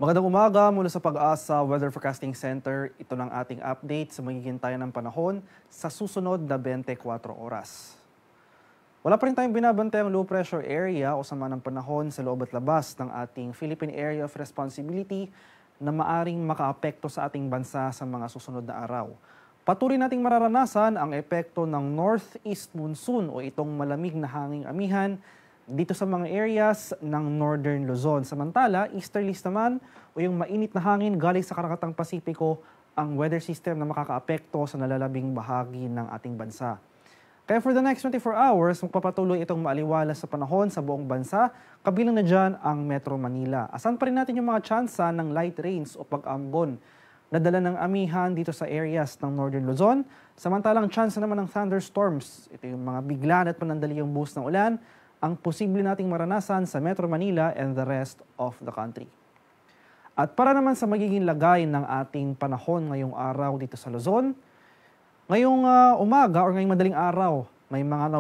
Magandang umaga mula sa Pag-asa Weather Forecasting Center. Ito ng ating update sa magiging tayo ng panahon sa susunod na 24 oras. Wala pa rin tayong binabantayang low pressure area o sama ng panahon sa loob at labas ng ating Philippine Area of Responsibility na maaring makaapekto sa ating bansa sa mga susunod na araw. Patuloy nating mararanasan ang epekto ng northeast monsoon o itong malamig na hanging amihan dito sa mga areas ng Northern Luzon. Samantala, easterlies naman o yung mainit na hangin galing sa Karakatang Pasipiko ang weather system na makakaapekto sa nalalabing bahagi ng ating bansa. Kaya for the next 24 hours, magpapatuloy itong maaliwalas sa panahon sa buong bansa, kabilang na dyan ang Metro Manila. Asan pa rin natin yung mga tsansa ng light rains o pag-ambon na dala ng amihan dito sa areas ng Northern Luzon. Samantalang tsansa naman ng thunderstorms, ito yung mga biglaan at panandaliang buhos ng ulan, ang posible nating maranasan sa Metro Manila and the rest of the country. At para naman sa magiging lagay ng ating panahon ngayong araw dito sa Luzon, ngayong umaga or ngayong madaling araw, may mga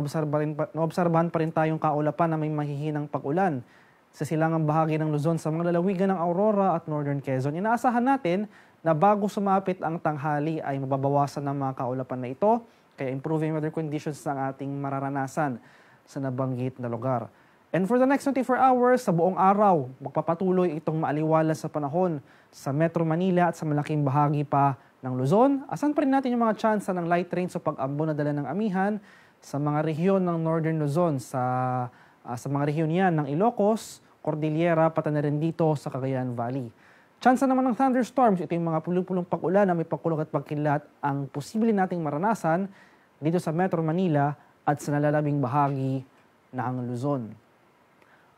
naobserbahan pa rin tayong kaulapan na may mahihinang pag-ulan sa silangang bahagi ng Luzon sa mga lalawigan ng Aurora at Northern Quezon. Inaasahan natin na bago sumapit ang tanghali ay mababawasan ng mga kaulapan na ito, kaya improving weather conditions ng ating mararanasan sa nabanggit na lugar. And for the next 24 hours, sa buong araw, magpapatuloy itong maaliwalas sa panahon sa Metro Manila at sa malaking bahagi pa ng Luzon. Asan pa rin natin yung mga tsansa ng light rains o pag-ambon na dala ng amihan sa mga rehiyon ng Northern Luzon, sa mga rehiyon yan ng Ilocos, Cordillera, pati na rin dito sa Cagayan Valley. Tsansa naman ng thunderstorms, ito yung mga pulong-pulong pag-ulan na may pagkulog at pagkilat ang posible nating maranasan dito sa Metro Manila at sa nalalabing bahagi ng Luzon.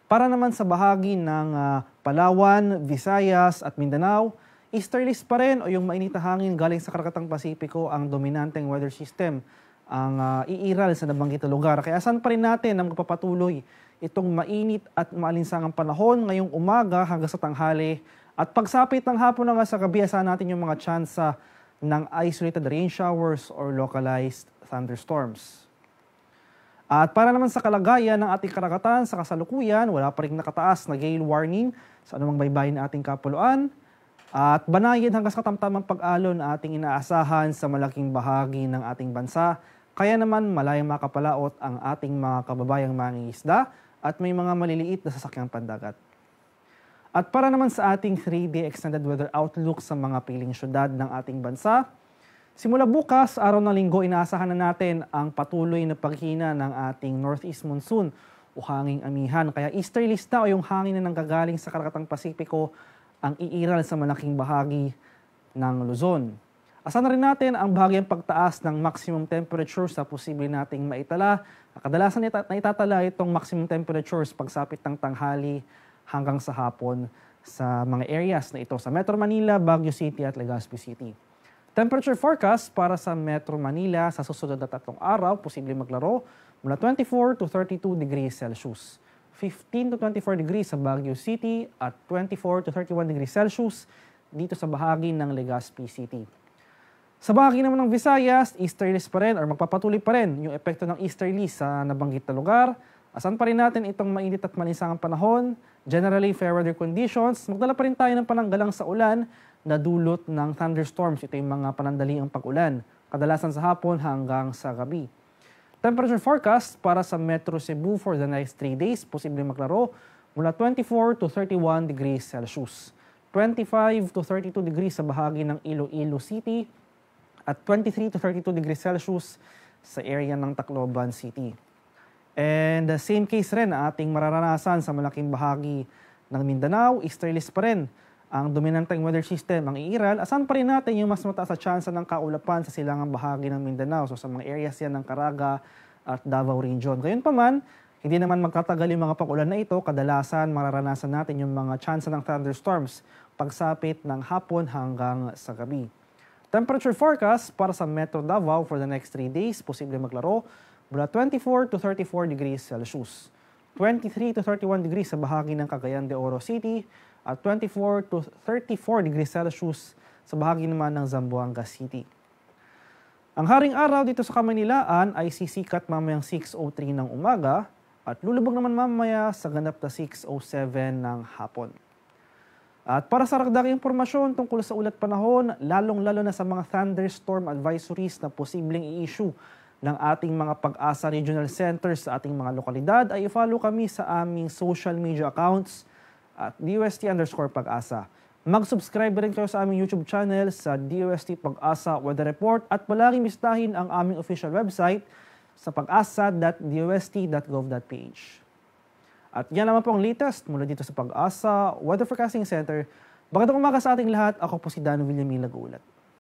Para naman sa bahagi ng Palawan, Visayas at Mindanao, easterlies pa rin o yung mainit na hangin galing sa Karakatang Pasipiko ang dominanteng weather system ang iiral sa nabanggit na lugar. Kaya saan pa rin natin ang magpapatuloy itong mainit at maalinsangang panahon ngayong umaga hanggang sa tanghali. At pagsapit ng hapon na nga sa gabi, asahan natin yung mga tsansa ng isolated rain showers or localized thunderstorms. At para naman sa kalagayan ng ating karagatan sa kasalukuyan, wala pa rin nakataas na gale warning sa anumang baybayin ng ating kapuluan. At banayin hanggang sa katamtamang pag-alon na ating inaasahan sa malaking bahagi ng ating bansa. Kaya naman malayang makapalaot ang ating mga kababayang mangingisda at may mga maliliit na sasakyang pandagat. At para naman sa ating 3-day extended weather outlook sa mga piling syudad ng ating bansa, simula bukas, araw ng linggo, inaasahan na natin ang patuloy na paghina ng ating northeast monsoon o hanging amihan. Kaya easterlies na o yung hangin na nanggagaling sa Karakatang Pasipiko ang iiral sa malaking bahagi ng Luzon. Asahan na rin natin ang bahagyang pagtaas ng maximum temperature sa posible nating maitala. Kadalasan na itatala itong maximum temperatures pagsapit ng tanghali hanggang sa hapon sa mga areas na ito sa Metro Manila, Baguio City at Legazpi City. Temperature forecast para sa Metro Manila sa susunod na 3 araw, posible maglaro mula 24 to 32 degrees Celsius. 15 to 24 degrees sa Baguio City at 24 to 31 degrees Celsius dito sa bahagi ng Legazpi City. Sa bahagi naman ng Visayas, easterlies pa rin or magpapatuloy pa rin yung epekto ng easterlies sa nabanggit na lugar. Asan pa rin natin itong mainit at malinsangang panahon, generally fair weather conditions. Magdala pa rin tayo ng pananggalang sa ulan na dulot ng thunderstorms. Ito yung mga panandaliang pag-ulan, kadalasan sa hapon hanggang sa gabi. Temperature forecast para sa Metro Cebu for the next 3 days, posibleng maglaro mula 24 to 31 degrees Celsius. 25 to 32 degrees sa bahagi ng Iloilo City at 23 to 32 degrees Celsius sa area ng Tacloban City. And the same case rin na ating mararanasan sa malaking bahagi ng Mindanao, easterlies pa rin ang dominanteng weather system ang iiral. Asan pa rin natin yung mas mataas sa tsansa ng kaulapan sa silangang bahagi ng Mindanao. So sa mga areas yan ng Caraga at Davao Region. Gayunpaman, hindi naman magtatagal yung mga pag-ulan na ito. Kadalasan mararanasan natin yung mga tsansa ng thunderstorms pagsapit ng hapon hanggang sa gabi. Temperature forecast para sa Metro Davao for the next 3 days, posible maglaro mula 24 to 34 degrees Celsius. 23 to 31 degrees sa bahagi ng Cagayan de Oro City at 24 to 34 degrees Celsius sa bahagi naman ng Zamboanga City. Ang haring araw dito sa Kamanilaan ay sisikat mamayang 6:03 ng umaga at lulubog naman mamaya sa ganap na 6:07 ng hapon. At para sa ragdagang impormasyon tungkol sa ulat panahon, lalong-lalo na sa mga thunderstorm advisories na posibleng i-issue ng ating mga Pag-asa Regional Centers sa ating mga lokalidad, ay i-follow kami sa aming social media accounts at DOST_Pag-asa. Mag-subscribe rin kayo sa aming YouTube channel sa DOST Pag-asa Weather Report at palaging bisitahin ang aming official website sa pag-asa.dost.gov.ph. At yan naman po ang latest mula dito sa Pag-asa Weather Forecasting Center. Magandang umaga sa ating lahat. Ako po si Dan Villamil Lagulat.